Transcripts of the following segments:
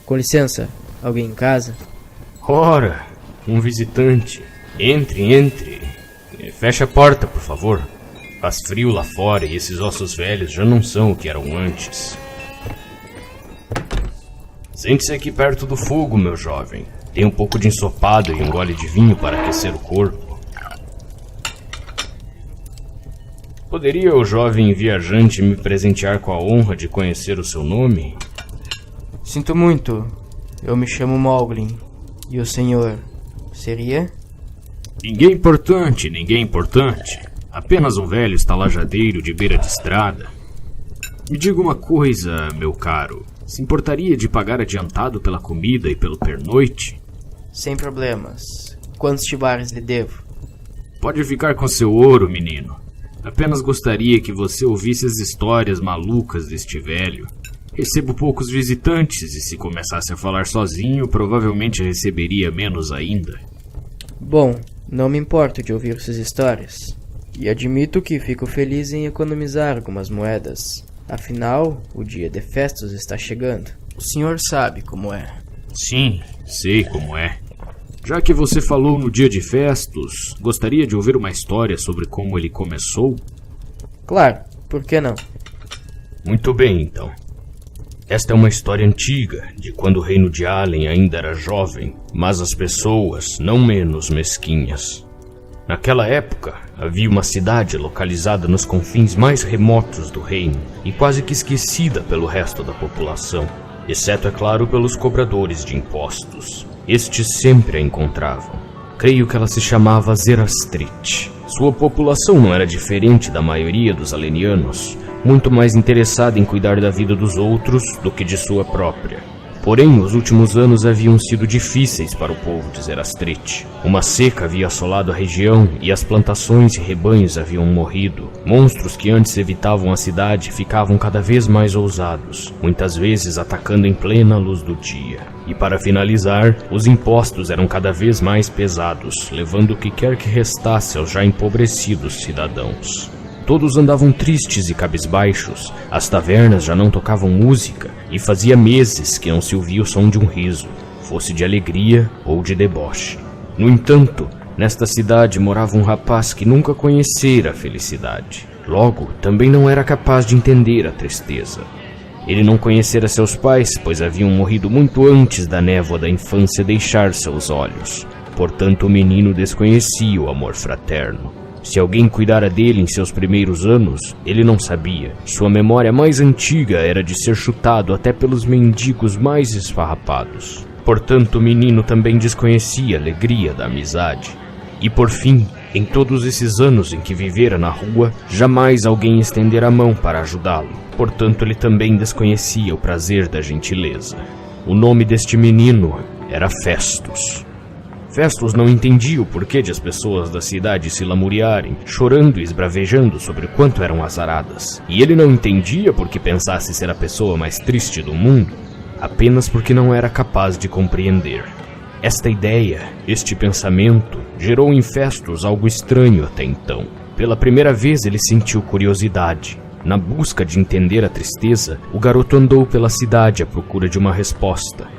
Com licença, alguém em casa? Ora, um visitante. Entre. Feche a porta, por favor. Faz frio lá fora e esses ossos velhos já não são o que eram antes. Sente-se aqui perto do fogo, meu jovem. Tem um pouco de ensopado e um gole de vinho para aquecer o corpo. Poderia o jovem viajante me presentear com a honra de conhecer o seu nome? Sinto muito. Eu me chamo Mowgli. E o senhor seria? Ninguém importante. Apenas um velho estalajadeiro de beira de estrada. Me diga uma coisa, meu caro. Se importaria de pagar adiantado pela comida e pelo pernoite? Sem problemas. Quantos chibares lhe devo? Pode ficar com seu ouro, menino. Apenas gostaria que você ouvisse as histórias malucas deste velho. Recebo poucos visitantes e se começasse a falar sozinho, provavelmente receberia menos ainda. Bom, não me importo de ouvir suas histórias. E admito que fico feliz em economizar algumas moedas. Afinal, o dia de festas está chegando. O senhor sabe como é. Sim, sei como é. Já que você falou no dia de festos, gostaria de ouvir uma história sobre como ele começou? Claro, por que não? Muito bem, então. Esta é uma história antiga, de quando o reino de Allen ainda era jovem, mas as pessoas não menos mesquinhas. Naquela época, havia uma cidade localizada nos confins mais remotos do reino e quase que esquecida pelo resto da população, exceto, é claro, pelos cobradores de impostos. Estes sempre a encontravam. Creio que ela se chamava Zerastrit. Sua população não era diferente da maioria dos alenianos, muito mais interessada em cuidar da vida dos outros do que de sua própria. Porém, os últimos anos haviam sido difíceis para o povo de Zerastrit. Uma seca havia assolado a região e as plantações e rebanhos haviam morrido. Monstros que antes evitavam a cidade ficavam cada vez mais ousados, muitas vezes atacando em plena luz do dia. E para finalizar, os impostos eram cada vez mais pesados, levando o que quer que restasse aos já empobrecidos cidadãos. Todos andavam tristes e cabisbaixos, as tavernas já não tocavam música e fazia meses que não se ouvia o som de um riso, fosse de alegria ou de deboche. No entanto, nesta cidade morava um rapaz que nunca conhecera a felicidade. Logo, também não era capaz de entender a tristeza. Ele não conhecera seus pais, pois haviam morrido muito antes da névoa da infância deixar seus olhos. Portanto, o menino desconhecia o amor fraterno. Se alguém cuidara dele em seus primeiros anos, ele não sabia. Sua memória mais antiga era de ser chutado até pelos mendigos mais esfarrapados. Portanto, o menino também desconhecia a alegria da amizade. E por fim, em todos esses anos em que vivera na rua, jamais alguém estendera a mão para ajudá-lo. Portanto, ele também desconhecia o prazer da gentileza. O nome deste menino era Festus. Festus não entendia o porquê de as pessoas da cidade se lamuriarem, chorando e esbravejando sobre o quanto eram azaradas. E ele não entendia porque pensasse ser a pessoa mais triste do mundo, apenas porque não era capaz de compreender. Esta ideia, este pensamento, gerou em Festus algo estranho até então. Pela primeira vez ele sentiu curiosidade. Na busca de entender a tristeza, o garoto andou pela cidade à procura de uma resposta.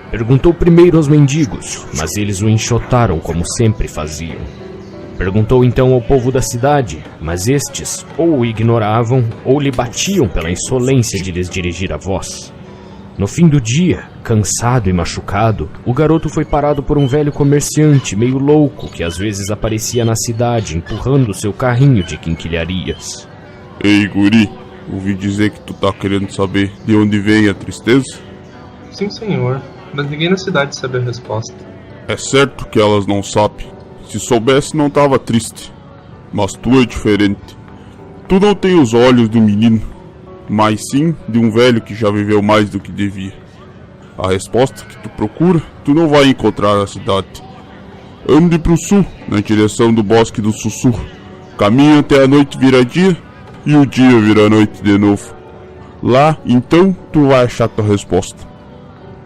Perguntou primeiro aos mendigos, mas eles o enxotaram como sempre faziam. Perguntou então ao povo da cidade, mas estes ou o ignoravam ou lhe batiam pela insolência de lhes dirigir a voz. No fim do dia, cansado e machucado, o garoto foi parado por um velho comerciante meio louco que às vezes aparecia na cidade empurrando seu carrinho de quinquilharias. Ei, guri, ouvi dizer que tu tá querendo saber de onde vem a tristeza? Sim, senhor. Mas ninguém na cidade sabe a resposta. É certo que elas não sabem. Se soubesse, não tava triste. Mas tu é diferente. Tu não tem os olhos de um menino, mas sim de um velho que já viveu mais do que devia. A resposta que tu procura, tu não vai encontrar na cidade. Ande pro sul, na direção do bosque do sussurro. Caminha até a noite virar dia, e o dia vira noite de novo. Lá, então, tu vai achar tua resposta.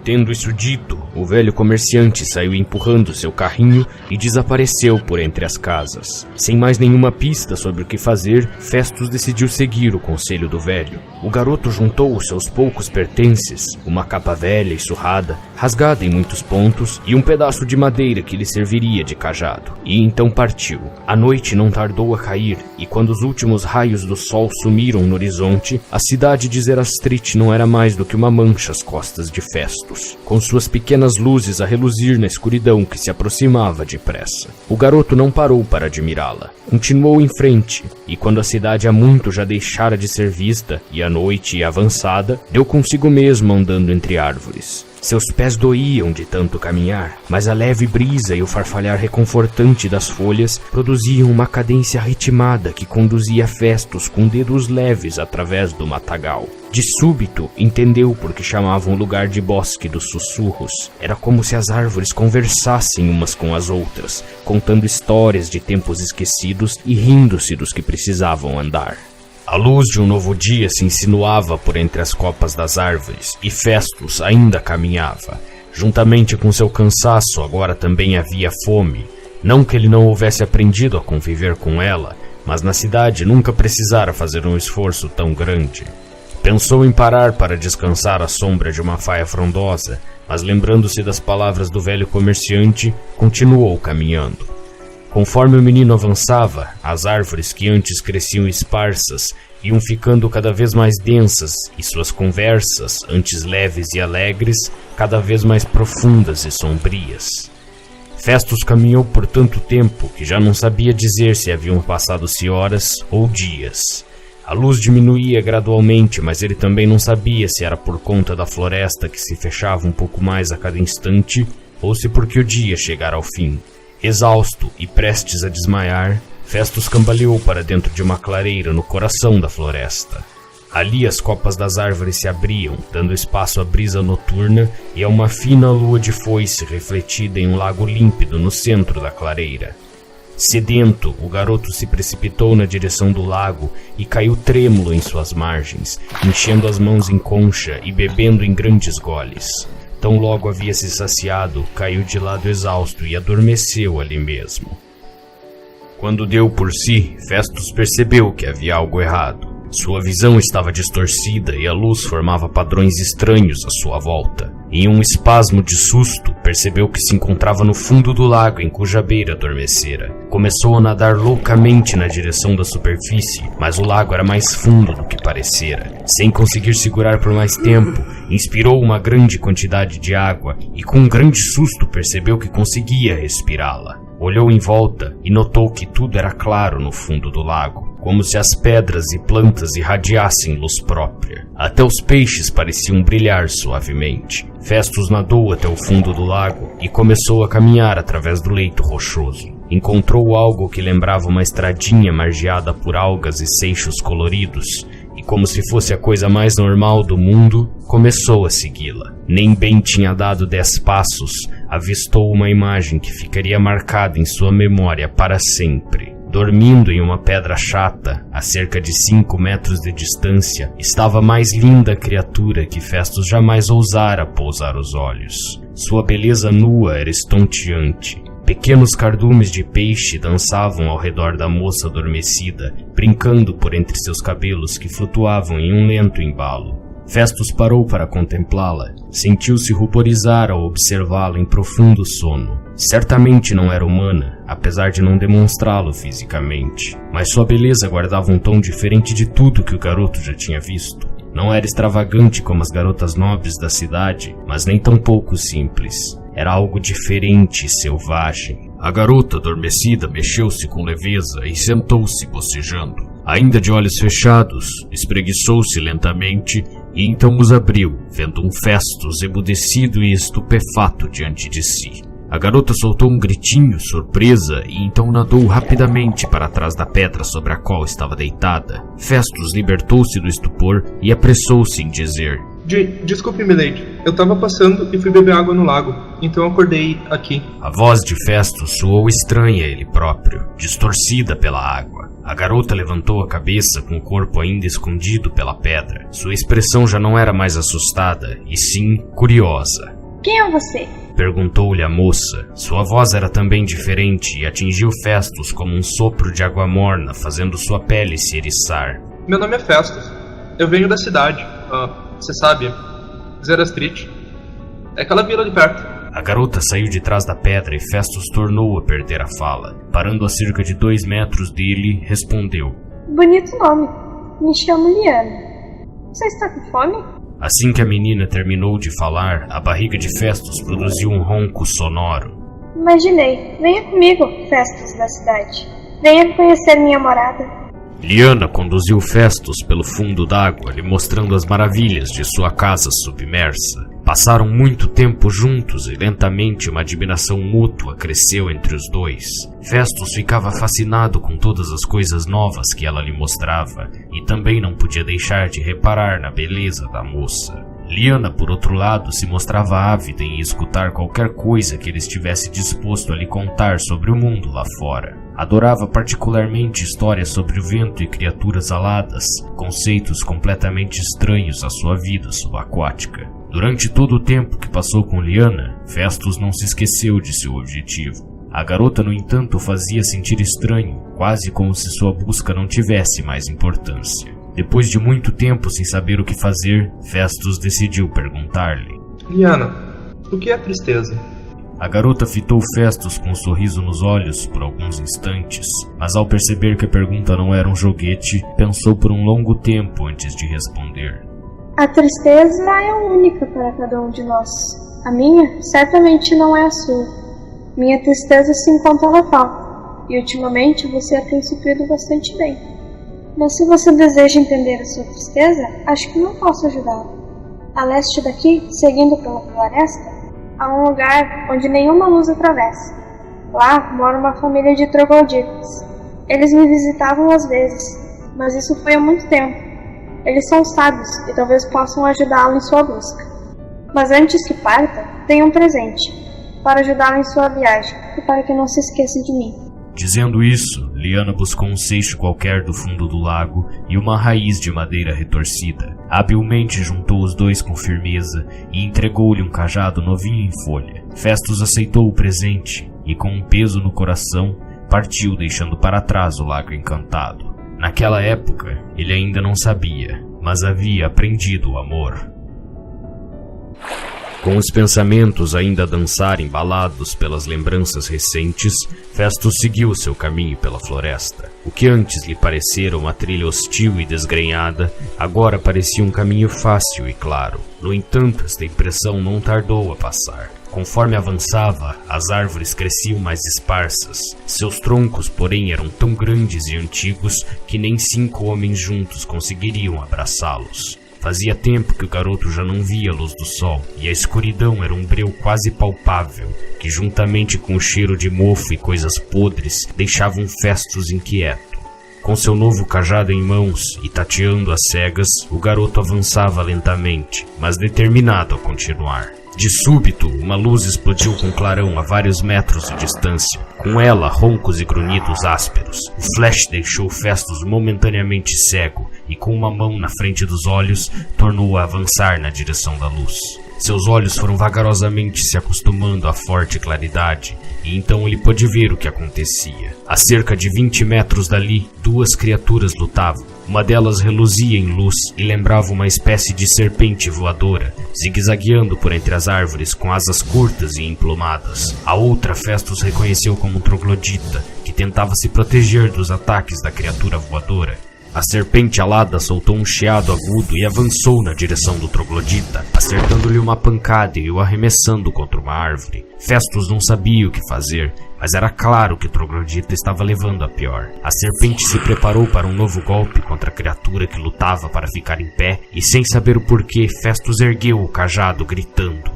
Tendo isso dito, o velho comerciante saiu empurrando seu carrinho e desapareceu por entre as casas. Sem mais nenhuma pista sobre o que fazer, Festus decidiu seguir o conselho do velho. O garoto juntou os seus poucos pertences, uma capa velha e surrada, rasgada em muitos pontos, e um pedaço de madeira que lhe serviria de cajado. E então partiu. A noite não tardou a cair, e quando os últimos raios do sol sumiram no horizonte, a cidade de Zerastrit não era mais do que uma mancha às costas de Festus, com suas pequenas luzes a reluzir na escuridão que se aproximava depressa. O garoto não parou para admirá-la. Continuou em frente, e quando a cidade há muito já deixara de ser vista, e a noite ia avançada, deu consigo mesmo andando entre árvores. Seus pés doíam de tanto caminhar, mas a leve brisa e o farfalhar reconfortante das folhas produziam uma cadência ritmada que conduzia Festus com dedos leves através do matagal. De súbito, entendeu por que chamavam o lugar de Bosque dos Sussurros. Era como se as árvores conversassem umas com as outras, contando histórias de tempos esquecidos e rindo-se dos que precisavam andar. A luz de um novo dia se insinuava por entre as copas das árvores, e Festus ainda caminhava. Juntamente com seu cansaço, agora também havia fome. Não que ele não houvesse aprendido a conviver com ela, mas na cidade nunca precisara fazer um esforço tão grande. Pensou em parar para descansar à sombra de uma faia frondosa, mas lembrando-se das palavras do velho comerciante, continuou caminhando. Conforme o menino avançava, as árvores que antes cresciam esparsas iam ficando cada vez mais densas e suas conversas, antes leves e alegres, cada vez mais profundas e sombrias. Festus caminhou por tanto tempo que já não sabia dizer se haviam passado-se horas ou dias. A luz diminuía gradualmente, mas ele também não sabia se era por conta da floresta que se fechava um pouco mais a cada instante ou se porque o dia chegara ao fim. Exausto e prestes a desmaiar, Festus cambaleou para dentro de uma clareira no coração da floresta. Ali as copas das árvores se abriam, dando espaço à brisa noturna e a uma fina lua de foice refletida em um lago límpido no centro da clareira. Sedento, o garoto se precipitou na direção do lago e caiu trêmulo em suas margens, enchendo as mãos em concha e bebendo em grandes goles. Tão logo havia se saciado, caiu de lado exausto e adormeceu ali mesmo. Quando deu por si, Festus percebeu que havia algo errado. Sua visão estava distorcida e a luz formava padrões estranhos à sua volta. Em um espasmo de susto, percebeu que se encontrava no fundo do lago em cuja beira adormecera. Começou a nadar loucamente na direção da superfície, mas o lago era mais fundo do que parecera. Sem conseguir segurar por mais tempo, inspirou uma grande quantidade de água e com um grande susto percebeu que conseguia respirá-la. Olhou em volta e notou que tudo era claro no fundo do lago, como se as pedras e plantas irradiassem luz própria. Até os peixes pareciam brilhar suavemente. Festus nadou até o fundo do lago e começou a caminhar através do leito rochoso. Encontrou algo que lembrava uma estradinha margeada por algas e seixos coloridos, e como se fosse a coisa mais normal do mundo, começou a segui-la. Nem bem tinha dado 10 passos, avistou uma imagem que ficaria marcada em sua memória para sempre. Dormindo em uma pedra chata, a cerca de 5 metros de distância, estava a mais linda criatura que Festus jamais ousara pousar os olhos. Sua beleza nua era estonteante. Pequenos cardumes de peixe dançavam ao redor da moça adormecida, brincando por entre seus cabelos que flutuavam em um lento embalo. Festus parou para contemplá-la. Sentiu-se ruborizar ao observá-la em profundo sono. Certamente não era humana, apesar de não demonstrá-lo fisicamente. Mas sua beleza guardava um tom diferente de tudo que o garoto já tinha visto. Não era extravagante como as garotas nobres da cidade, mas nem tampouco simples. Era algo diferente e selvagem. A garota adormecida mexeu-se com leveza e sentou-se bocejando. Ainda de olhos fechados, espreguiçou-se lentamente e então os abriu, vendo um Festus emudecido e estupefato diante de si. A garota soltou um gritinho, surpresa, e então nadou rapidamente para trás da pedra sobre a qual estava deitada. Festus libertou-se do estupor e apressou-se em dizer: Desculpe, milady. Eu tava passando e fui beber água no lago, então acordei aqui. A voz de Festus soou estranha a ele próprio, distorcida pela água. A garota levantou a cabeça com o corpo ainda escondido pela pedra. Sua expressão já não era mais assustada, e sim curiosa. Quem é você? Perguntou-lhe a moça. Sua voz era também diferente e atingiu Festus como um sopro de água morna, fazendo sua pele se eriçar. Meu nome é Festus. Eu venho da cidade. Você sabe, Zerastrit. É aquela vila ali perto. A garota saiu de trás da pedra e Festus tornou a perder a fala. Parando a cerca de 2 metros dele, respondeu. Bonito nome. Me chamo Liana. Você está com fome? Assim que a menina terminou de falar, a barriga de Festus produziu um ronco sonoro. Imaginei. Venha comigo, Festus da cidade. Venha conhecer minha morada. Liana conduziu Festus pelo fundo d'água, lhe mostrando as maravilhas de sua casa submersa. Passaram muito tempo juntos e lentamente uma admiração mútua cresceu entre os dois. Festus ficava fascinado com todas as coisas novas que ela lhe mostrava e também não podia deixar de reparar na beleza da moça. Liana, por outro lado, se mostrava ávida em escutar qualquer coisa que ele estivesse disposto a lhe contar sobre o mundo lá fora. Adorava particularmente histórias sobre o vento e criaturas aladas, conceitos completamente estranhos à sua vida subaquática. Durante todo o tempo que passou com Liana, Festus não se esqueceu de seu objetivo. A garota, no entanto, o fazia sentir estranho, quase como se sua busca não tivesse mais importância. Depois de muito tempo sem saber o que fazer, Festus decidiu perguntar-lhe. Liana, o que é tristeza? A garota fitou Festus com um sorriso nos olhos por alguns instantes, mas ao perceber que a pergunta não era um joguete, pensou por um longo tempo antes de responder. A tristeza é única para cada um de nós. A minha certamente não é a sua. Minha tristeza se encontra lá fora, e ultimamente você a tem suprido bastante bem. Mas se você deseja entender a sua tristeza, acho que não posso ajudá-la. A leste daqui, seguindo pela floresta, há um lugar onde nenhuma luz atravessa. Lá mora uma família de trogloditas. Eles me visitavam às vezes, mas isso foi há muito tempo. Eles são sábios e talvez possam ajudá-lo em sua busca. Mas antes que parta, tenha um presente, para ajudá-lo em sua viagem e para que não se esqueça de mim. Dizendo isso, Liana buscou um seixo qualquer do fundo do lago e uma raiz de madeira retorcida. Habilmente juntou os dois com firmeza e entregou-lhe um cajado novinho em folha. Festus aceitou o presente e, com um peso no coração, partiu deixando para trás o lago encantado. Naquela época, ele ainda não sabia, mas havia aprendido o amor. Com os pensamentos ainda a dançar embalados pelas lembranças recentes, Festus seguiu seu caminho pela floresta. O que antes lhe parecera uma trilha hostil e desgrenhada, agora parecia um caminho fácil e claro. No entanto, esta impressão não tardou a passar. Conforme avançava, as árvores cresciam mais esparsas. Seus troncos, porém, eram tão grandes e antigos que nem 5 homens juntos conseguiriam abraçá-los. Fazia tempo que o garoto já não via a luz do sol, e a escuridão era um breu quase palpável, que juntamente com o cheiro de mofo e coisas podres, deixavam Festus inquieto. Com seu novo cajado em mãos e tateando às cegas, o garoto avançava lentamente, mas determinado a continuar. De súbito, uma luz explodiu com clarão a vários metros de distância. Com ela, roncos e grunhidos ásperos. O flash deixou Festus momentaneamente cego e, com uma mão na frente dos olhos, tornou-o a avançar na direção da luz. Seus olhos foram vagarosamente se acostumando à forte claridade, e então ele pôde ver o que acontecia. A cerca de 20 metros dali, 2 criaturas lutavam. Uma delas reluzia em luz e lembrava uma espécie de serpente voadora, zigue-zagueando por entre as árvores com asas curtas e emplumadas. A outra Festus reconheceu como um troglodita, que tentava se proteger dos ataques da criatura voadora. A serpente alada soltou um chiado agudo e avançou na direção do troglodita, acertando-lhe uma pancada e o arremessando contra uma árvore. Festus não sabia o que fazer, mas era claro que o troglodita estava levando a pior. A serpente se preparou para um novo golpe contra a criatura que lutava para ficar em pé, e sem saber o porquê, Festus ergueu o cajado gritando.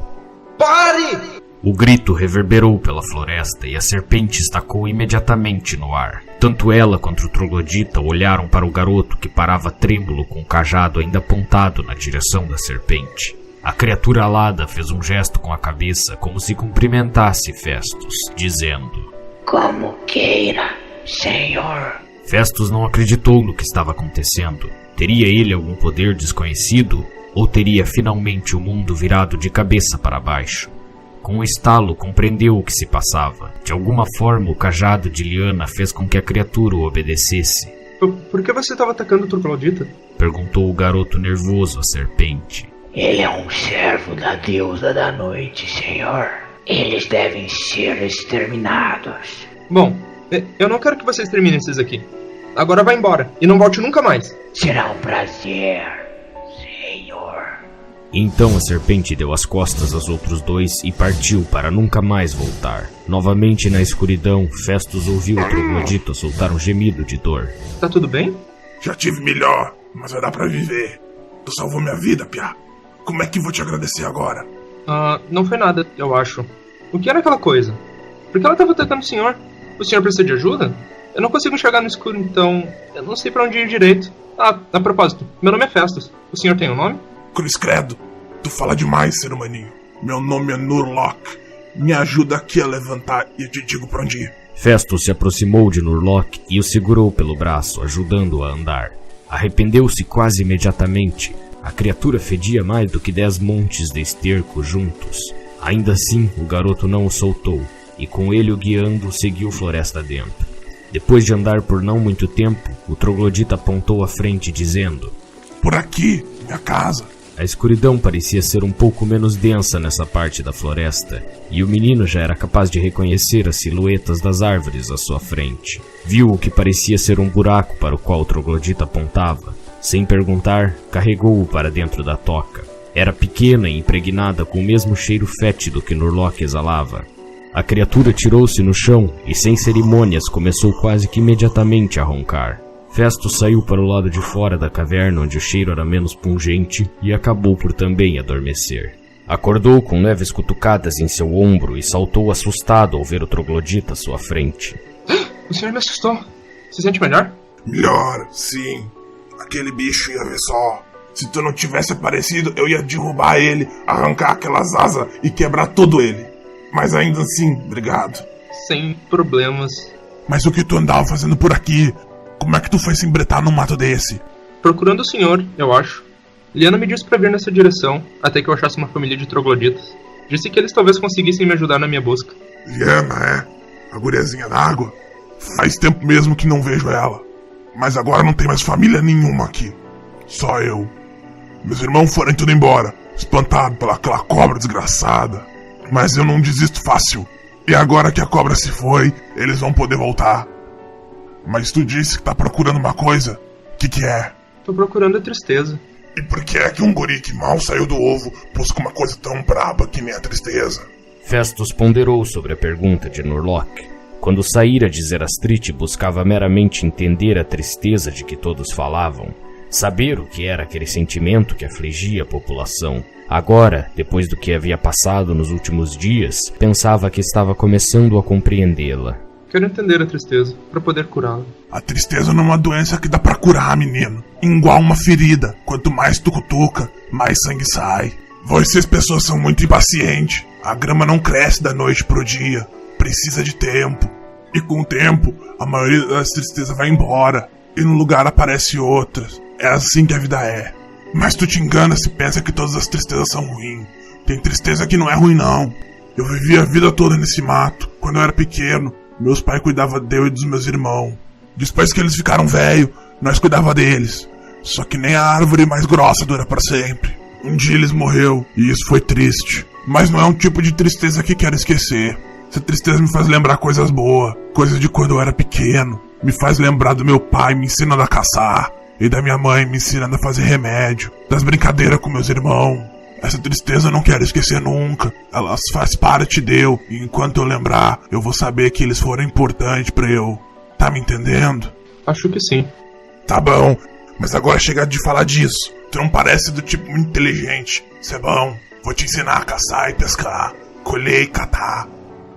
Pare! O grito reverberou pela floresta e a serpente estacou imediatamente no ar. Tanto ela quanto o troglodita olharam para o garoto que parava trêmulo com o cajado ainda apontado na direção da serpente. A criatura alada fez um gesto com a cabeça como se cumprimentasse Festus, dizendo: Como queira, senhor. Festus não acreditou no que estava acontecendo. Teria ele algum poder desconhecido? Ou teria finalmente o mundo virado de cabeça para baixo? Com o estalo, compreendeu o que se passava. De alguma forma, o cajado de Liana fez com que a criatura o obedecesse. Por que você estava atacando o troglodita? Perguntou o garoto nervoso à serpente. Ele é um servo da deusa da noite, senhor. Eles devem ser exterminados. Bom, eu não quero que você extermine esses aqui. Agora vá embora e não volte nunca mais. Será um prazer, senhor. Então a serpente deu as costas aos outros dois e partiu para nunca mais voltar. Novamente na escuridão, Festus ouviu o troglodita soltar um gemido de dor. Tá tudo bem? Já tive melhor, mas vai dar pra viver. Tu salvou minha vida, piá. Como é que vou te agradecer agora? Não foi nada, eu acho. O que era aquela coisa? Por que ela estava atacando o senhor? O senhor precisa de ajuda? Eu não consigo enxergar no escuro, então eu não sei pra onde ir direito. A propósito, meu nome é Festus. O senhor tem um nome? Cruz credo, tu fala demais, ser humaninho. Meu nome é Nurlock. Me ajuda aqui a levantar e eu te digo pra onde ir. Festus se aproximou de Nurlock e o segurou pelo braço, ajudando-o a andar. Arrependeu-se quase imediatamente. A criatura fedia mais do que 10 montes de esterco juntos. Ainda assim, o garoto não o soltou, e com ele o guiando, seguiu floresta dentro. Depois de andar por não muito tempo, o troglodita apontou à frente, dizendo: Por aqui, minha casa. A escuridão parecia ser um pouco menos densa nessa parte da floresta, e o menino já era capaz de reconhecer as silhuetas das árvores à sua frente. Viu o que parecia ser um buraco para o qual o troglodita apontava. Sem perguntar, carregou-o para dentro da toca. Era pequena e impregnada com o mesmo cheiro fétido que Nurlock exalava. A criatura tirou-se no chão e, sem cerimônias, começou quase que imediatamente a roncar. Festus saiu para o lado de fora da caverna, onde o cheiro era menos pungente, e acabou por também adormecer. Acordou com leves cutucadas em seu ombro e saltou assustado ao ver o troglodita à sua frente. O senhor me assustou. Se sente melhor? Melhor, sim. Aquele bicho ia ver só. Se tu não tivesse aparecido, eu ia derrubar ele, arrancar aquelas asas e quebrar todo ele. Mas ainda assim, obrigado. Sem problemas. Mas o que tu andava fazendo por aqui? Como é que tu foi se embretar num mato desse? Procurando o senhor, eu acho. Liana me disse pra vir nessa direção, até que eu achasse uma família de trogloditas. Disse que eles talvez conseguissem me ajudar na minha busca. Liana, é? A guriazinha d'água? Faz tempo mesmo que não vejo ela. Mas agora não tem mais família nenhuma aqui. Só eu. Meus irmãos foram tudo embora, espantados pelaquela cobra desgraçada. Mas eu não desisto fácil. E agora que a cobra se foi, eles vão poder voltar. Mas tu disse que tá procurando uma coisa. Que é? Tô procurando a tristeza. E por que é que um guri que mal saiu do ovo busca uma coisa tão braba que nem a tristeza? Festus ponderou sobre a pergunta de Nurlock. Quando saíra de Zerastrite, buscava meramente entender a tristeza de que todos falavam. Saber o que era aquele sentimento que afligia a população. Agora, depois do que havia passado nos últimos dias, pensava que estava começando a compreendê-la. Quero entender a tristeza, para poder curá-la. A tristeza não é uma doença que dá pra curar, menino. Igual uma ferida. Quanto mais tu cutuca, mais sangue sai. Vocês pessoas são muito impacientes. A grama não cresce da noite pro dia. Precisa de tempo. E com o tempo, a maioria das tristezas vai embora. E no lugar aparece outras. É assim que a vida é. Mas tu te engana se pensa que todas as tristezas são ruins. Tem tristeza que não é ruim, não. Eu vivi a vida toda nesse mato. Quando eu era pequeno, meus pais cuidavam de eu e dos meus irmãos. Depois que eles ficaram velhos, nós cuidava deles. Só que nem a árvore mais grossa dura para sempre. Um dia eles morreu, e isso foi triste. Mas não é um tipo de tristeza que quero esquecer. Essa tristeza me faz lembrar coisas boas. Coisas de quando eu era pequeno. Me faz lembrar do meu pai me ensinando a caçar. E da minha mãe me ensinando a fazer remédio. Das brincadeiras com meus irmãos. Essa tristeza eu não quero esquecer nunca. Ela faz parte de eu. E enquanto eu lembrar, eu vou saber que eles foram importantes pra eu. Tá me entendendo? Acho que sim. Tá bom. Mas agora chega de falar disso. Tu não parece do tipo muito inteligente. Isso é bom. Vou te ensinar a caçar e pescar. Colher e catar.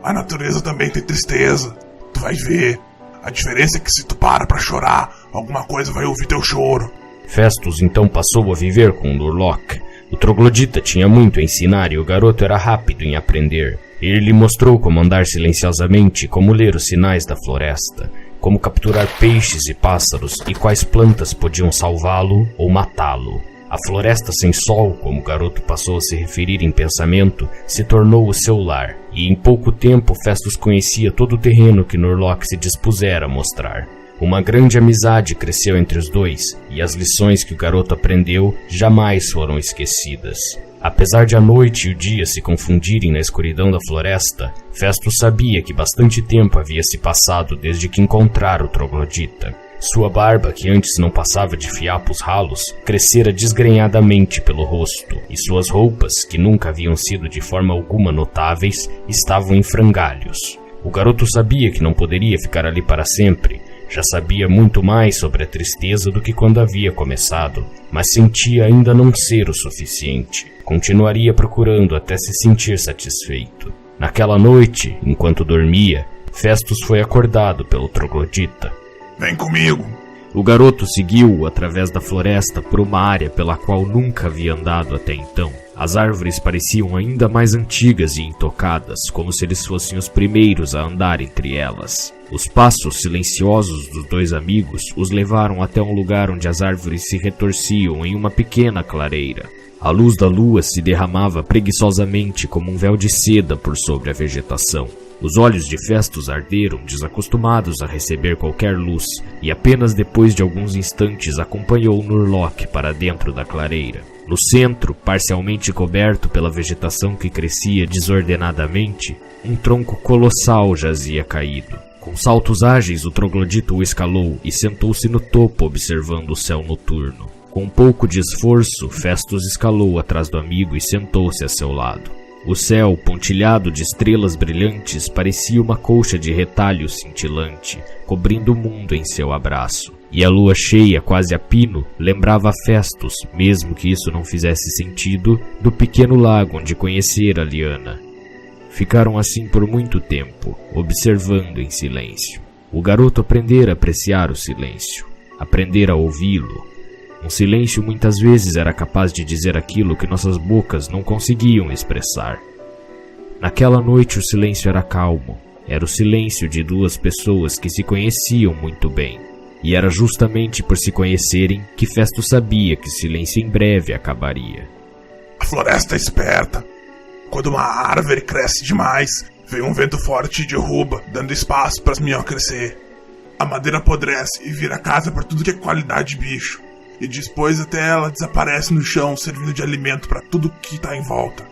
A natureza também tem tristeza. Tu vai ver. A diferença é que se tu para pra chorar, alguma coisa vai ouvir teu choro. Festus então passou a viver com Nurlock. O troglodita tinha muito a ensinar e o garoto era rápido em aprender. Ele lhe mostrou como andar silenciosamente, como ler os sinais da floresta, como capturar peixes e pássaros e quais plantas podiam salvá-lo ou matá-lo. A floresta sem sol, como o garoto passou a se referir em pensamento, se tornou o seu lar, e em pouco tempo Festus conhecia todo o terreno que Nurlock se dispusera a mostrar. Uma grande amizade cresceu entre os dois, e as lições que o garoto aprendeu jamais foram esquecidas. Apesar de a noite e o dia se confundirem na escuridão da floresta, Festus sabia que bastante tempo havia se passado desde que encontrara o troglodita. Sua barba, que antes não passava de fiapos ralos, crescera desgrenhadamente pelo rosto, e suas roupas, que nunca haviam sido de forma alguma notáveis, estavam em frangalhos. O garoto sabia que não poderia ficar ali para sempre. Já sabia muito mais sobre a tristeza do que quando havia começado, mas sentia ainda não ser o suficiente. Continuaria procurando até se sentir satisfeito. Naquela noite, enquanto dormia, Festus foi acordado pelo troglodita. Vem comigo. O garoto seguiu-o através da floresta por uma área pela qual nunca havia andado até então. As árvores pareciam ainda mais antigas e intocadas, como se eles fossem os primeiros a andar entre elas. Os passos silenciosos dos dois amigos os levaram até um lugar onde as árvores se retorciam em uma pequena clareira. A luz da lua se derramava preguiçosamente como um véu de seda por sobre a vegetação. Os olhos de Festus arderam, desacostumados a receber qualquer luz, e apenas depois de alguns instantes acompanhou Nurlock para dentro da clareira. No centro, parcialmente coberto pela vegetação que crescia desordenadamente, um tronco colossal jazia caído. Com saltos ágeis, o troglodita o escalou e sentou-se no topo observando o céu noturno. Com um pouco de esforço, Festus escalou atrás do amigo e sentou-se a seu lado. O céu, pontilhado de estrelas brilhantes, parecia uma colcha de retalho cintilante, cobrindo o mundo em seu abraço. E a lua cheia, quase a pino, lembrava Festus, mesmo que isso não fizesse sentido, do pequeno lago onde conhecera Lyanna. Ficaram assim por muito tempo, observando em silêncio. O garoto aprendera a apreciar o silêncio, aprendera a ouvi-lo. Um silêncio muitas vezes era capaz de dizer aquilo que nossas bocas não conseguiam expressar. Naquela noite o silêncio era calmo. Era o silêncio de duas pessoas que se conheciam muito bem. E era justamente por se conhecerem que Festus sabia que o silêncio em breve acabaria. A floresta é esperta. Quando uma árvore cresce demais, vem um vento forte e derruba, dando espaço para as minhocas crescer. A madeira apodrece e vira casa para tudo que é qualidade de bicho. E depois até ela desaparece no chão, servindo de alimento para tudo que está em volta.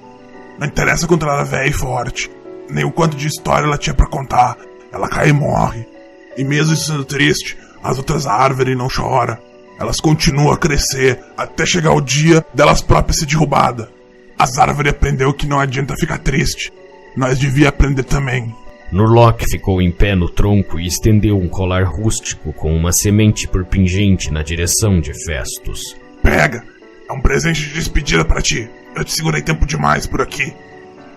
Não interessa quanto ela era velha e forte, nem o quanto de história ela tinha para contar, ela cai e morre. E mesmo sendo triste, as outras árvores não choram. Elas continuam a crescer até chegar o dia delas próprias ser derrubadas. As árvores aprendeu que não adianta ficar triste. Nós devia aprender também. Nurlock ficou em pé no tronco e estendeu um colar rústico com uma semente por pingente na direção de Festus. Pega! É um presente de despedida para ti. Eu te segurei tempo demais por aqui.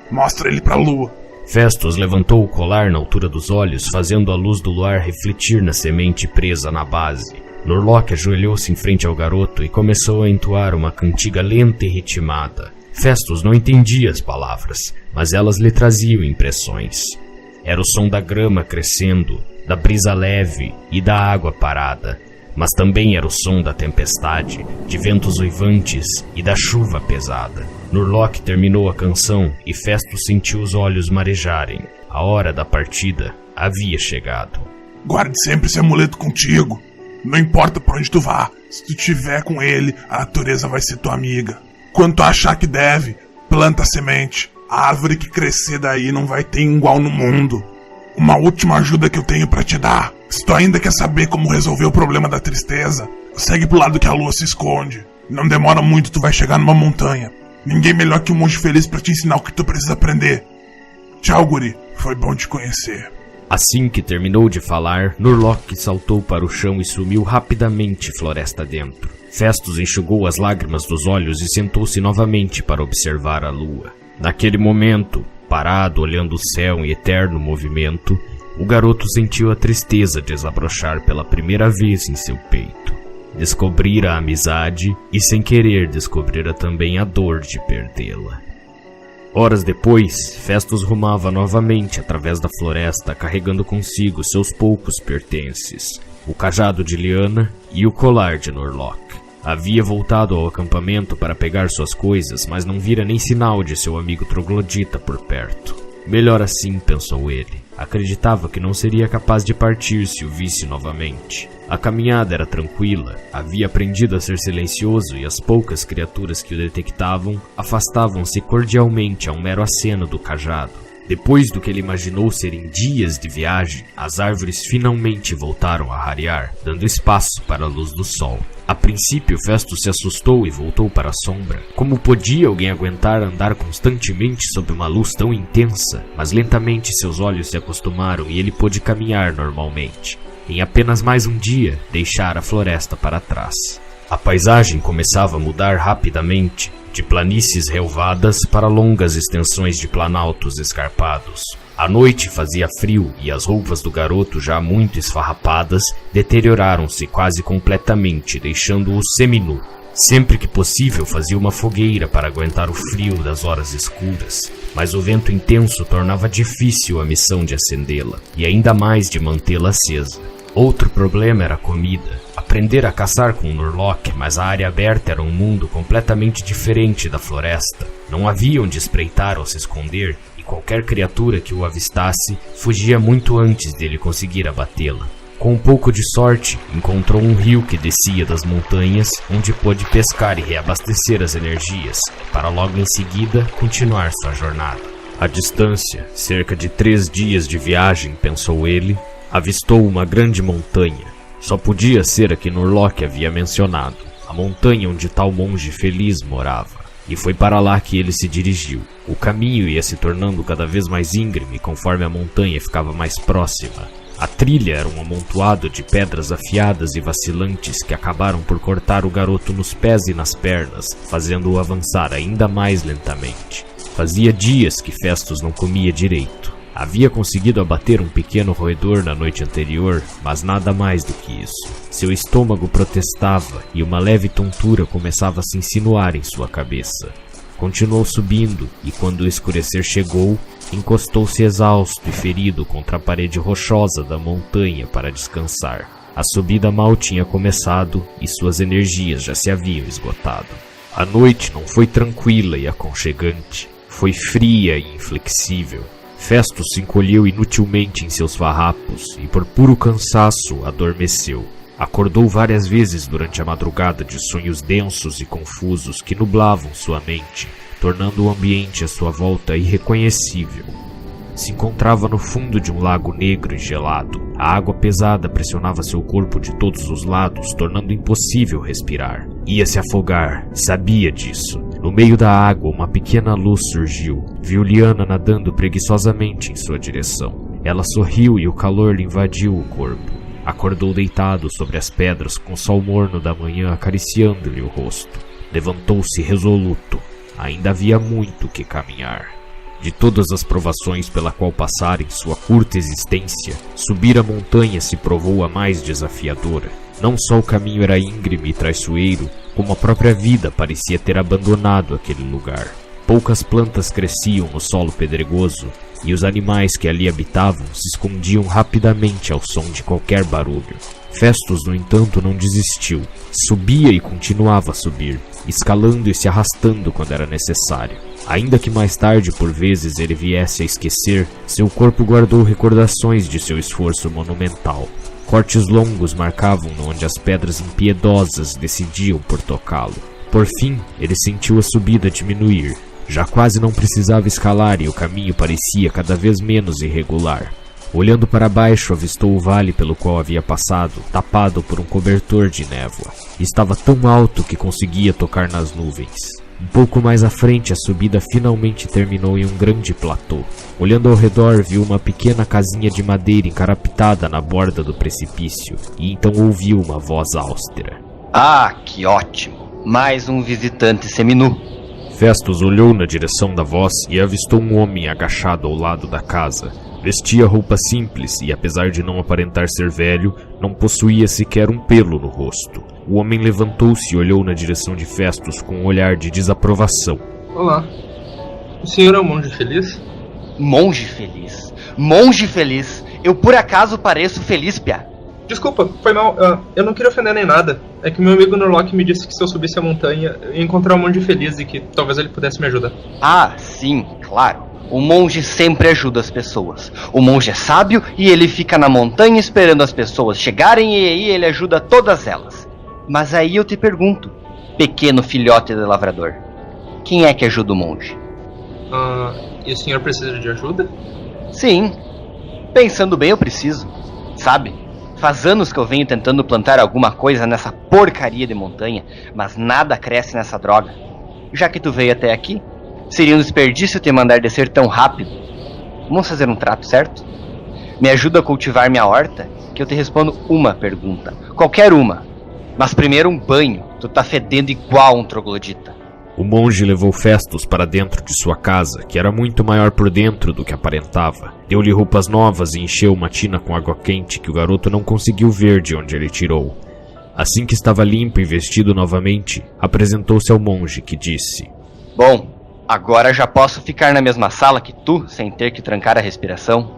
Mostra ele pra lua. Festus levantou o colar na altura dos olhos, fazendo a luz do luar refletir na semente presa na base. Nurlock ajoelhou-se em frente ao garoto e começou a entoar uma cantiga lenta e ritmada. Festus não entendia as palavras, mas elas lhe traziam impressões. Era o som da grama crescendo, da brisa leve e da água parada, mas também era o som da tempestade, de ventos uivantes e da chuva pesada. Nurlock terminou a canção e Festus sentiu os olhos marejarem. A hora da partida havia chegado. Guarde sempre esse amuleto contigo. Não importa por onde tu vá, se tu estiver com ele, a natureza vai ser tua amiga. Quando tu achar que deve, planta a semente. A árvore que crescer daí não vai ter igual no mundo. Uma última ajuda que eu tenho pra te dar. Se tu ainda quer saber como resolver o problema da tristeza, segue pro lado que a lua se esconde. Não demora muito, tu vai chegar numa montanha. Ninguém melhor que um monge feliz pra te ensinar o que tu precisa aprender. Tchau, guri. Foi bom te conhecer. Assim que terminou de falar, Nurlock saltou para o chão e sumiu rapidamente floresta dentro. Festus enxugou as lágrimas dos olhos e sentou-se novamente para observar a lua. Naquele momento, parado olhando o céu em eterno movimento, o garoto sentiu a tristeza desabrochar pela primeira vez em seu peito. Descobrira a amizade e, sem querer, descobrira também a dor de perdê-la. Horas depois, Festus rumava novamente através da floresta, carregando consigo seus poucos pertences, o cajado de Lyanna e o colar de Nurlock. Havia voltado ao acampamento para pegar suas coisas, mas não vira nem sinal de seu amigo troglodita por perto. Melhor assim, pensou ele. Acreditava que não seria capaz de partir se o visse novamente. A caminhada era tranquila, havia aprendido a ser silencioso e as poucas criaturas que o detectavam afastavam-se cordialmente a um mero aceno do cajado. Depois do que ele imaginou serem dias de viagem, as árvores finalmente voltaram a rarear, dando espaço para a luz do sol. A princípio, Festus se assustou e voltou para a sombra. Como podia alguém aguentar andar constantemente sob uma luz tão intensa? Mas lentamente seus olhos se acostumaram e ele pôde caminhar normalmente. Em apenas mais um dia, deixara a floresta para trás. A paisagem começava a mudar rapidamente, de planícies relvadas para longas extensões de planaltos escarpados. A noite fazia frio e as roupas do garoto, já muito esfarrapadas, deterioraram-se quase completamente, deixando-o seminu. Sempre que possível fazia uma fogueira para aguentar o frio das horas escuras, mas o vento intenso tornava difícil a missão de acendê-la, e ainda mais de mantê-la acesa. Outro problema era a comida. Aprender a caçar com o Nurlock, mas a área aberta era um mundo completamente diferente da floresta. Não havia onde espreitar ou se esconder, e qualquer criatura que o avistasse fugia muito antes dele conseguir abatê-la. Com um pouco de sorte, encontrou um rio que descia das montanhas, onde pôde pescar e reabastecer as energias, para logo em seguida continuar sua jornada. À distância, cerca de 3 dias de viagem, pensou ele, avistou uma grande montanha. Só podia ser a que Nurlock havia mencionado, a montanha onde tal monge feliz morava. E foi para lá que ele se dirigiu. O caminho ia se tornando cada vez mais íngreme conforme a montanha ficava mais próxima. A trilha era um amontoado de pedras afiadas e vacilantes que acabaram por cortar o garoto nos pés e nas pernas, fazendo-o avançar ainda mais lentamente. Fazia dias que Festus não comia direito. Havia conseguido abater um pequeno roedor na noite anterior, mas nada mais do que isso. Seu estômago protestava e uma leve tontura começava a se insinuar em sua cabeça. Continuou subindo e, quando o escurecer chegou, encostou-se exausto e ferido contra a parede rochosa da montanha para descansar. A subida mal tinha começado e suas energias já se haviam esgotado. A noite não foi tranquila e aconchegante, foi fria e inflexível. Festus se encolheu inutilmente em seus farrapos e, por puro cansaço, adormeceu. Acordou várias vezes durante a madrugada de sonhos densos e confusos que nublavam sua mente, tornando o ambiente à sua volta irreconhecível. Se encontrava no fundo de um lago negro e gelado. A água pesada pressionava seu corpo de todos os lados, tornando impossível respirar. Ia se afogar, sabia disso. No meio da água, uma pequena luz surgiu. Viu Liana nadando preguiçosamente em sua direção. Ela sorriu e o calor lhe invadiu o corpo. Acordou deitado sobre as pedras com o sol morno da manhã acariciando-lhe o rosto. Levantou-se resoluto. Ainda havia muito que caminhar. De todas as provações pela qual passara em sua curta existência, subir a montanha se provou a mais desafiadora. Não só o caminho era íngreme e traiçoeiro, como a própria vida parecia ter abandonado aquele lugar. Poucas plantas cresciam no solo pedregoso, e os animais que ali habitavam se escondiam rapidamente ao som de qualquer barulho. Festus, no entanto, não desistiu. Subia e continuava a subir, escalando e se arrastando quando era necessário. Ainda que mais tarde, por vezes, ele viesse a esquecer, seu corpo guardou recordações de seu esforço monumental. Cortes longos marcavam-no onde as pedras impiedosas decidiam por tocá-lo. Por fim, ele sentiu a subida diminuir. Já quase não precisava escalar e o caminho parecia cada vez menos irregular. Olhando para baixo, avistou o vale pelo qual havia passado, tapado por um cobertor de névoa. Estava tão alto que conseguia tocar nas nuvens. Um pouco mais à frente, a subida finalmente terminou em um grande platô. Olhando ao redor, viu uma pequena casinha de madeira encarapitada na borda do precipício, e então ouviu uma voz austera. Ah, que ótimo! Mais um visitante seminu. Festus olhou na direção da voz e avistou um homem agachado ao lado da casa. Vestia roupa simples e, apesar de não aparentar ser velho, não possuía sequer um pelo no rosto. O homem levantou-se e olhou na direção de Festus com um olhar de desaprovação. Olá. O senhor é um monge feliz? Monge feliz? Monge feliz? Eu por acaso pareço feliz, piá? Desculpa, foi mal. Eu não queria ofender nem nada. É que meu amigo Norlock me disse que se eu subisse a montanha, eu ia encontrar um monge feliz e que talvez ele pudesse me ajudar. Ah, sim, claro. O monge sempre ajuda as pessoas. O monge é sábio e ele fica na montanha esperando as pessoas chegarem e aí ele ajuda todas elas. Mas aí eu te pergunto, pequeno filhote de lavrador, quem é que ajuda o monge? E o senhor precisa de ajuda? Sim, pensando bem eu preciso. Sabe, faz anos que eu venho tentando plantar alguma coisa nessa porcaria de montanha, mas nada cresce nessa droga. Já que tu veio até aqui, seria um desperdício te mandar descer tão rápido. Vamos fazer um trato, certo? Me ajuda a cultivar minha horta, que eu te respondo uma pergunta. Qualquer uma. Mas primeiro um banho. Tu tá fedendo igual um troglodita. O monge levou Festus para dentro de sua casa, que era muito maior por dentro do que aparentava. Deu-lhe roupas novas e encheu uma tina com água quente que o garoto não conseguiu ver de onde ele tirou. Assim que estava limpo e vestido novamente, apresentou-se ao monge, que disse: Bom, agora já posso ficar na mesma sala que tu, sem ter que trancar a respiração?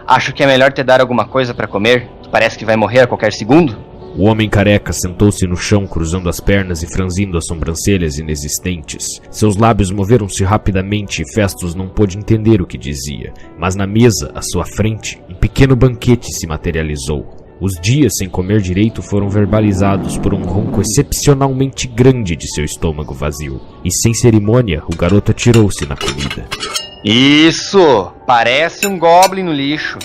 Acho que é melhor te dar alguma coisa para comer. Tu parece que vai morrer a qualquer segundo. O homem careca sentou-se no chão, cruzando as pernas e franzindo as sobrancelhas inexistentes. Seus lábios moveram-se rapidamente e Festus não pôde entender o que dizia. Mas na mesa, à sua frente, um pequeno banquete se materializou. Os dias sem comer direito foram verbalizados por um ronco excepcionalmente grande de seu estômago vazio. E sem cerimônia, o garoto atirou-se na comida. Isso! Parece um goblin no lixo.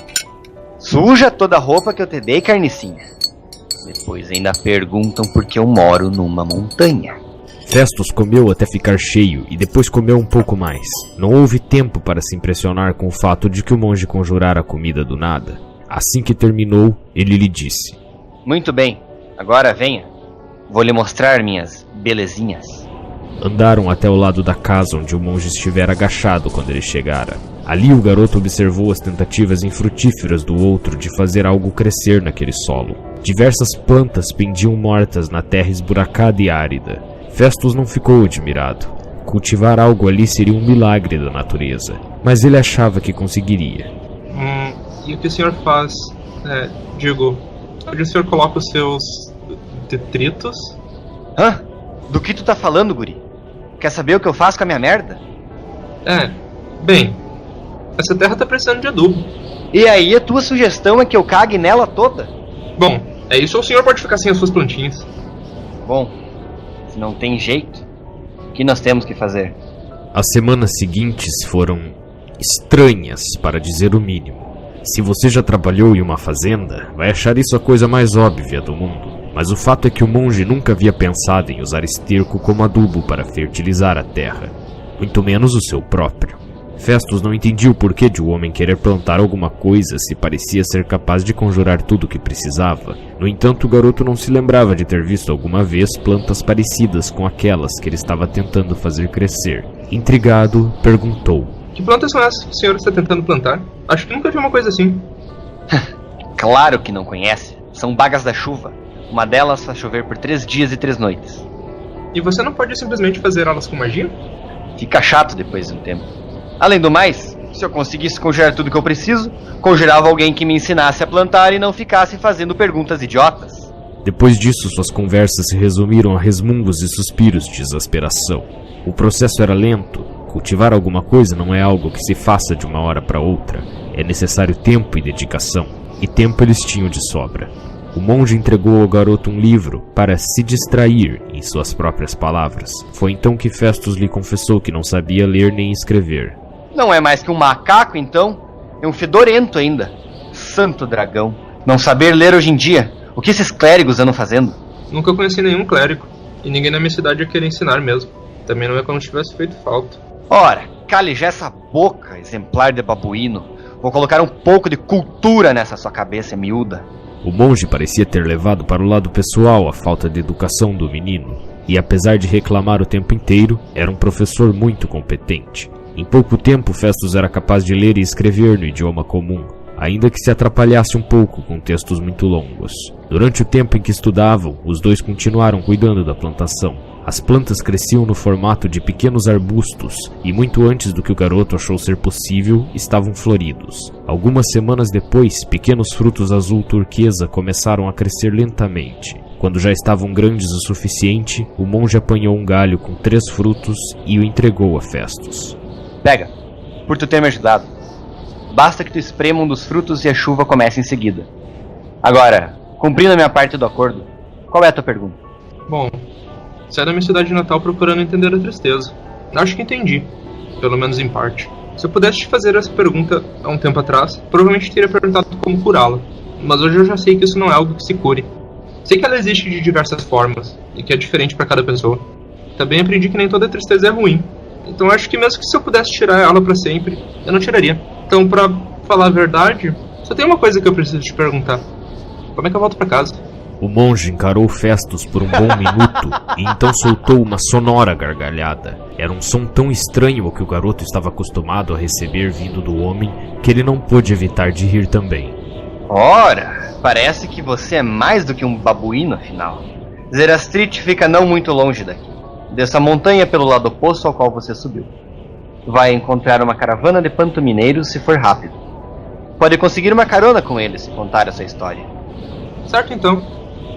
Suja toda a roupa que eu te dei, carnicinha. Depois ainda perguntam por que eu moro numa montanha. Festus comeu até ficar cheio e depois comeu um pouco mais. Não houve tempo para se impressionar com o fato de que o monge conjurara a comida do nada. Assim que terminou, ele lhe disse: Muito bem, agora venha. Vou lhe mostrar minhas belezinhas. Andaram até o lado da casa onde o monge estivera agachado quando ele chegara. Ali o garoto observou as tentativas infrutíferas do outro de fazer algo crescer naquele solo. Diversas plantas pendiam mortas na terra esburacada e árida. Festus não ficou admirado. Cultivar algo ali seria um milagre da natureza, mas ele achava que conseguiria. E o que o senhor faz? Onde o senhor coloca os seus detritos? Hã? Do que tu tá falando, guri? Quer saber o que eu faço com a minha merda? Bem, essa terra tá precisando de adubo. E aí a tua sugestão é que eu cague nela toda? Bom, é isso ou o senhor pode ficar sem as suas plantinhas? Bom, se não tem jeito, o que nós temos que fazer? As semanas seguintes foram estranhas, para dizer o mínimo. Se você já trabalhou em uma fazenda, vai achar isso a coisa mais óbvia do mundo. Mas o fato é que o monge nunca havia pensado em usar esterco como adubo para fertilizar a terra, muito menos o seu próprio. Festus não entendia o porquê de o homem querer plantar alguma coisa se parecia ser capaz de conjurar tudo o que precisava. No entanto, o garoto não se lembrava de ter visto alguma vez plantas parecidas com aquelas que ele estava tentando fazer crescer. Intrigado, perguntou: Que plantas são essas que o senhor está tentando plantar? Acho que nunca vi uma coisa assim. Claro que não conhece. São bagas da chuva. Uma delas faz chover por 3 dias e 3 noites. E você não pode simplesmente fazer elas com magia? Fica chato depois de um tempo. Além do mais, se eu conseguisse conjurar tudo que eu preciso, conjurava alguém que me ensinasse a plantar e não ficasse fazendo perguntas idiotas. Depois disso, suas conversas se resumiram a resmungos e suspiros de exasperação. O processo era lento. Cultivar alguma coisa não é algo que se faça de uma hora para outra. É necessário tempo e dedicação. E tempo eles tinham de sobra. O monge entregou ao garoto um livro para se distrair, em suas próprias palavras. Foi então que Festus lhe confessou que não sabia ler nem escrever. Não é mais que um macaco, então? É um fedorento ainda. Santo dragão. Não saber ler hoje em dia. O que esses clérigos andam fazendo? Nunca conheci nenhum clérigo. E ninguém na minha cidade ia querer ensinar mesmo. Também não é como se tivesse feito falta. Ora, cale já essa boca, exemplar de babuíno. Vou colocar um pouco de cultura nessa sua cabeça miúda. O monge parecia ter levado para o lado pessoal a falta de educação do menino. E apesar de reclamar o tempo inteiro, era um professor muito competente. Em pouco tempo, Festus era capaz de ler e escrever no idioma comum, ainda que se atrapalhasse um pouco com textos muito longos. Durante o tempo em que estudavam, os dois continuaram cuidando da plantação. As plantas cresciam no formato de pequenos arbustos, e muito antes do que o garoto achou ser possível, estavam floridos. Algumas semanas depois, pequenos frutos azul turquesa começaram a crescer lentamente. Quando já estavam grandes o suficiente, o monge apanhou um galho com 3 frutos e o entregou a Festus. Pega, por tu ter me ajudado. Basta que tu esprema um dos frutos e a chuva comece em seguida. Agora, cumprindo a minha parte do acordo, qual é a tua pergunta? Bom, saí da minha cidade natal procurando entender a tristeza. Acho que entendi, pelo menos em parte. Se eu pudesse te fazer essa pergunta há um tempo atrás, provavelmente teria perguntado como curá-la. Mas hoje eu já sei que isso não é algo que se cure. Sei que ela existe de diversas formas, e que é diferente para cada pessoa. Também aprendi que nem toda tristeza é ruim. Então acho que mesmo que se eu pudesse tirar ela para sempre, eu não tiraria. Então, pra falar a verdade, só tem uma coisa que eu preciso te perguntar. Como é que eu volto para casa? O monge encarou Festus por um bom minuto e então soltou uma sonora gargalhada. Era um som tão estranho ao que o garoto estava acostumado a receber vindo do homem que ele não pôde evitar de rir também. Ora, parece que você é mais do que um babuíno, afinal. Zerastrit fica não muito longe daqui. Dessa montanha pelo lado oposto ao qual você subiu. Vai encontrar uma caravana de pantomineiros se for rápido. Pode conseguir uma carona com eles se contar essa história. Certo então.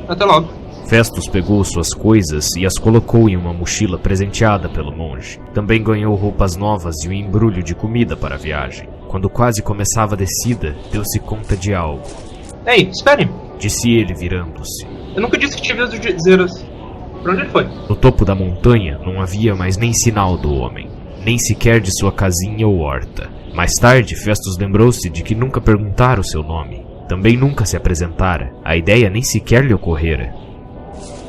Até logo. Festus pegou suas coisas e as colocou em uma mochila presenteada pelo monge. Também ganhou roupas novas e um embrulho de comida para a viagem. Quando quase começava a descida, deu-se conta de algo. Ei, espere! Disse ele virando-se. Eu nunca disse que te vi os Zeras. Pra onde ele foi? No topo da montanha não havia mais nem sinal do homem, nem sequer de sua casinha ou horta. Mais tarde, Festus lembrou-se de que nunca perguntara o seu nome. Também nunca se apresentara. A ideia nem sequer lhe ocorrera.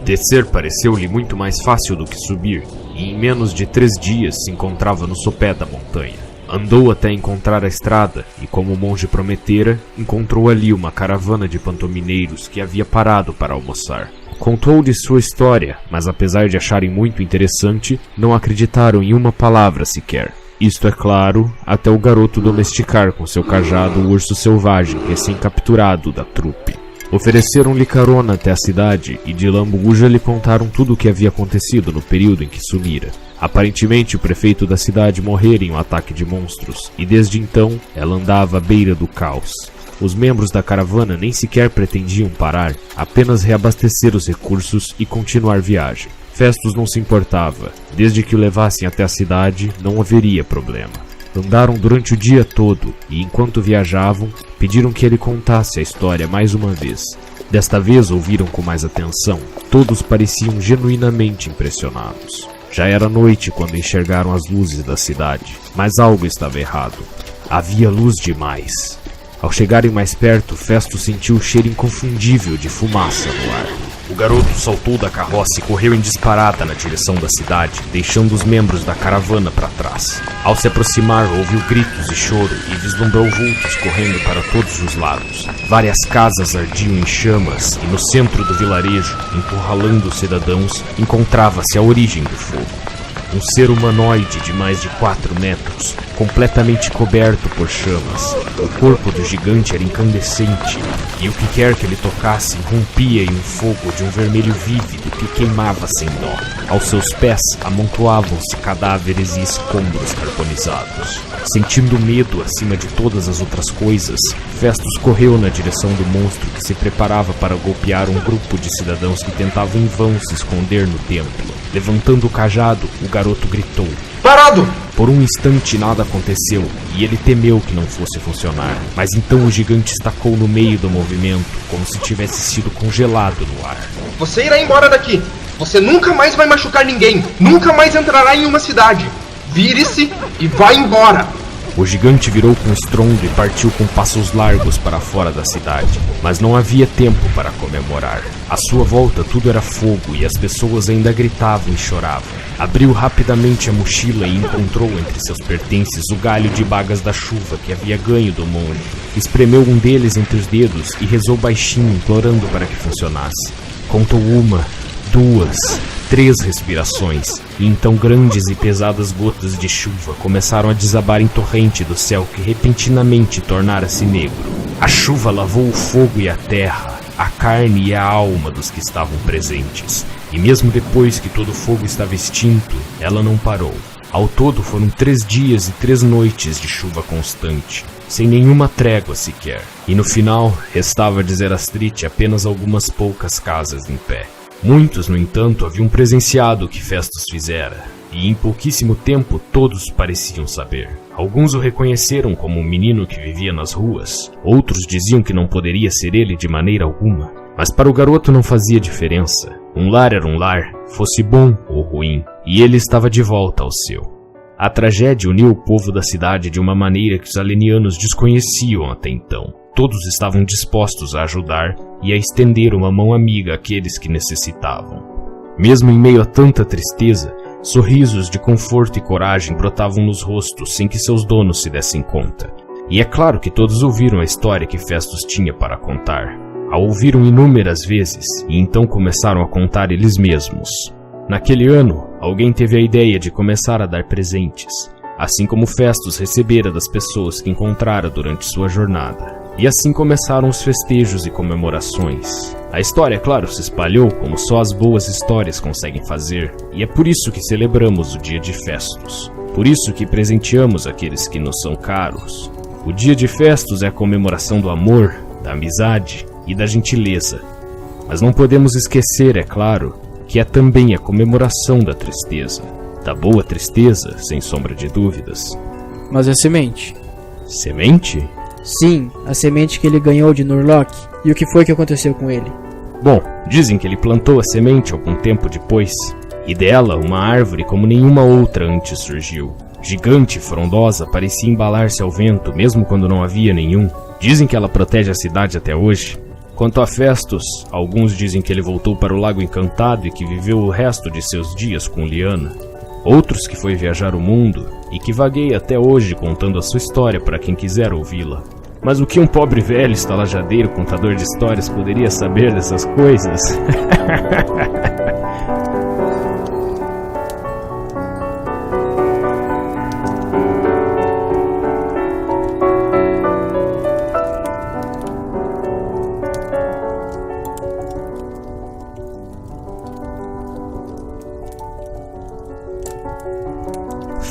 Descer pareceu-lhe muito mais fácil do que subir, e em menos de 3 dias se encontrava no sopé da montanha. Andou até encontrar a estrada, e como o monge prometera, encontrou ali uma caravana de pantomineiros que havia parado para almoçar. Contou-lhe sua história, mas apesar de acharem muito interessante, não acreditaram em uma palavra sequer. Isto é claro, até o garoto domesticar com seu cajado o urso selvagem recém-capturado da trupe. Ofereceram-lhe carona até a cidade e de lambuja lhe contaram tudo o que havia acontecido no período em que sumira. Aparentemente o prefeito da cidade morrera em um ataque de monstros, e desde então ela andava à beira do caos. Os membros da caravana nem sequer pretendiam parar, apenas reabastecer os recursos e continuar viagem. Festus não se importava, desde que o levassem até a cidade não haveria problema. Andaram durante o dia todo e, enquanto viajavam, pediram que ele contasse a história mais uma vez. Desta vez ouviram com mais atenção, todos pareciam genuinamente impressionados. Já era noite quando enxergaram as luzes da cidade, mas algo estava errado. Havia luz demais. Ao chegarem mais perto, Festus sentiu o cheiro inconfundível de fumaça no ar. O garoto saltou da carroça e correu em disparada na direção da cidade, deixando os membros da caravana para trás. Ao se aproximar, ouviu gritos e choro e vislumbrou vultos correndo para todos os lados. Várias casas ardiam em chamas e no centro do vilarejo, encurralando os cidadãos, encontrava-se a origem do fogo. Um ser humanoide de mais de 4 metros, completamente coberto por chamas. O corpo do gigante era incandescente, e o que quer que ele tocasse rompia em um fogo de um vermelho vívido que queimava sem dó. Aos seus pés amontoavam-se cadáveres e escombros carbonizados. Sentindo medo acima de todas as outras coisas, Festus correu na direção do monstro que se preparava para golpear um grupo de cidadãos que tentavam em vão se esconder no templo. Levantando o cajado, o garoto gritou: "Parado!" Por um instante nada aconteceu, e ele temeu que não fosse funcionar. Mas então o gigante estacou no meio do movimento, como se tivesse sido congelado no ar. "Você irá embora daqui! Você nunca mais vai machucar ninguém! Nunca mais entrará em uma cidade! Vire-se e vá embora!" O gigante virou com estrondo e partiu com passos largos para fora da cidade, mas não havia tempo para comemorar. À sua volta tudo era fogo e as pessoas ainda gritavam e choravam. Abriu rapidamente a mochila e encontrou entre seus pertences o galho de bagas da chuva que havia ganho do monge. Espremeu um deles entre os dedos e rezou baixinho, implorando para que funcionasse. Contou 1, 2, 3 respirações, e então grandes e pesadas gotas de chuva começaram a desabar em torrente do céu que repentinamente tornara-se negro. A chuva lavou o fogo e a terra, a carne e a alma dos que estavam presentes, e mesmo depois que todo o fogo estava extinto, ela não parou. Ao todo foram 3 dias e 3 noites de chuva constante. sem nenhuma trégua sequer. E no final, restava de Zerastrite apenas algumas poucas casas em pé. Muitos, no entanto, haviam presenciado o que Festus fizera, e em pouquíssimo tempo todos pareciam saber. Alguns o reconheceram como um menino que vivia nas ruas, outros diziam que não poderia ser ele de maneira alguma. Mas para o garoto não fazia diferença. Um lar era um lar, fosse bom ou ruim, e ele estava de volta ao seu. A tragédia uniu o povo da cidade de uma maneira que os alenianos desconheciam até então. Todos estavam dispostos a ajudar e a estender uma mão amiga àqueles que necessitavam. Mesmo em meio a tanta tristeza, sorrisos de conforto e coragem brotavam nos rostos sem que seus donos se dessem conta. E é claro que todos ouviram a história que Festus tinha para contar. A ouviram inúmeras vezes e então começaram a contar eles mesmos. Naquele ano, alguém teve a ideia de começar a dar presentes, assim como Festus recebera das pessoas que encontrara durante sua jornada. E assim começaram os festejos e comemorações. A história, claro, se espalhou como só as boas histórias conseguem fazer, e é por isso que celebramos o dia de Festus. Por isso que presenteamos aqueles que nos são caros. O dia de Festus é a comemoração do amor, da amizade e da gentileza. Mas não podemos esquecer, é claro, que é também a comemoração da tristeza. Da boa tristeza, sem sombra de dúvidas. Mas a semente? Semente? Sim, a semente que ele ganhou de Nurlock. E o que foi que aconteceu com ele? Bom, dizem que ele plantou a semente algum tempo depois, e dela uma árvore como nenhuma outra antes surgiu. Gigante e frondosa, parecia embalar-se ao vento, mesmo quando não havia nenhum. Dizem que ela protege a cidade até hoje. Quanto a Festus, alguns dizem que ele voltou para o Lago Encantado e que viveu o resto de seus dias com Liana. Outros que foi viajar o mundo e que vagueia até hoje contando a sua história para quem quiser ouvi-la. Mas o que um pobre velho estalajadeiro contador de histórias poderia saber dessas coisas?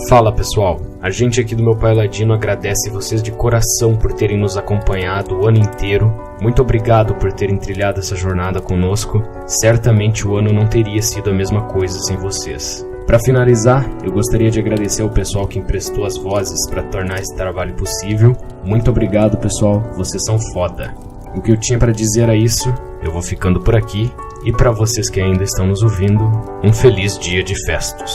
Fala pessoal, a gente aqui do Meu Pai Ladino agradece vocês de coração por terem nos acompanhado o ano inteiro. Muito obrigado por terem trilhado essa jornada conosco. Certamente o ano não teria sido a mesma coisa sem vocês. Para finalizar, eu gostaria de agradecer ao pessoal que emprestou as vozes para tornar esse trabalho possível. Muito obrigado pessoal, vocês são foda. O que eu tinha para dizer era isso, eu vou ficando por aqui. E para vocês que ainda estão nos ouvindo, um feliz dia de Festus.